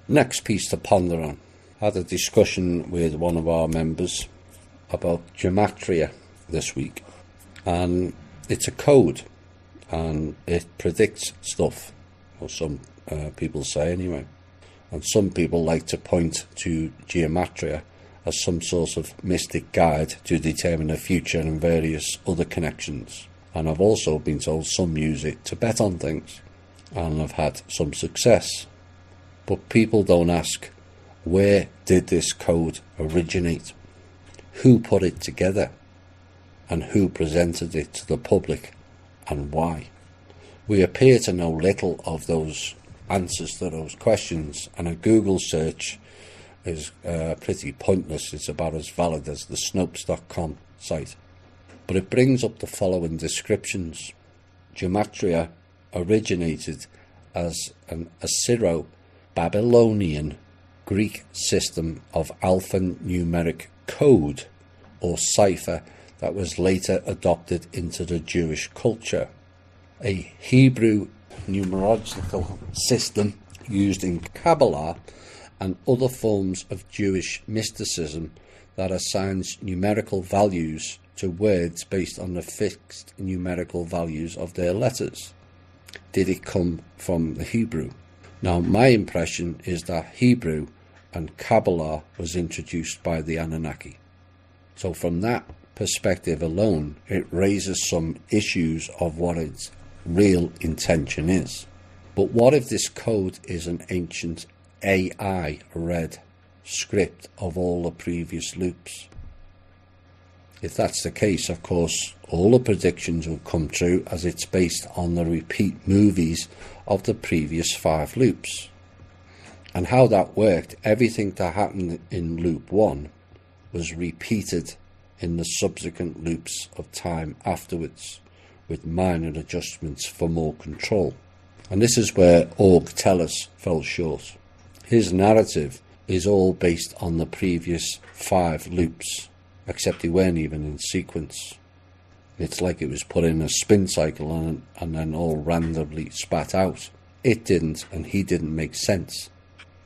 Next piece to ponder on. I had a discussion with one of our members about Gematria this week, and it's a code and it predicts stuff, or some people say anyway, and some people like to point to Gematria as some sort of mystic guide to determine the future and various other connections. And I've also been told some use it to bet on things, and I've had some success. But people don't ask, where did this code originate? Who put it together? And who presented it to the public, and why? We appear to know little of those answers to those questions, and a Google search is pretty pointless. It's about as valid as the Snopes.com site. But it brings up the following descriptions. Gematria originated as an Assyro-Babylonian Greek system of alphanumeric code or cipher that was later adopted into the Jewish culture. A Hebrew numerological system used in Kabbalah and other forms of Jewish mysticism that assigns numerical values to words based on the fixed numerical values of their letters. Did it come from the Hebrew? Now, my impression is that Hebrew and Kabbalah was introduced by the Anunnaki. So from that perspective alone, it raises some issues of what its real intention is. But what if this code is an ancient AI read script of all the previous loops? If that's the case, of course, all the predictions will come true, as it's based on the repeat movies of the previous 5 loops. And how that worked, everything that happened in loop 1 was repeated in the subsequent loops of time afterwards, with minor adjustments for more control. And this is where Org Tellus fell short. His narrative is all based on the previous 5 loops, except they weren't even in sequence. It's like it was put in a spin cycle and then all randomly spat out. It didn't, and he didn't make sense,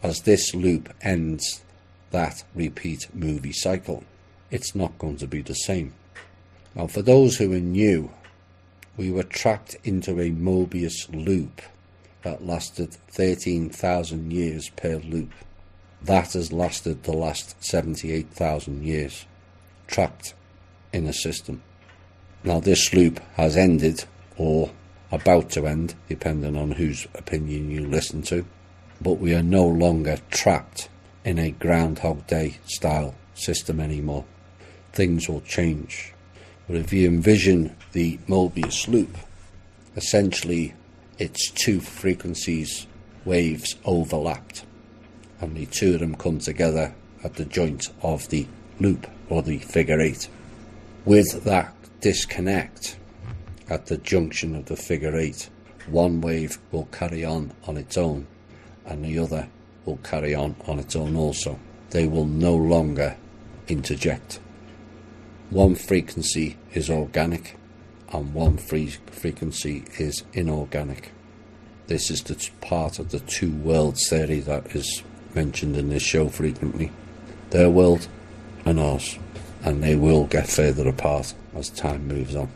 as this loop ends that repeat movie cycle. It's not going to be the same. Now, for those who are new, we were trapped into a Mobius loop that lasted 13,000 years per loop. That has lasted the last 78,000 years, trapped in a system. Now, this loop has ended, or about to end, depending on whose opinion you listen to, but we are no longer trapped in a Groundhog Day style system anymore. Things will change. But if you envision the Mobius loop, essentially it's 2 frequencies, waves overlapped, and the 2 of them come together at the joint of the loop, or the figure 8. With that disconnect at the junction of the figure 8, one wave will carry on its own, and the other will carry on its own also. They will no longer interject. One frequency is organic and one frequency is inorganic. This is the part of the 2 worlds theory that is mentioned in this show frequently. Their world and ours, and they will get further apart as time moves on.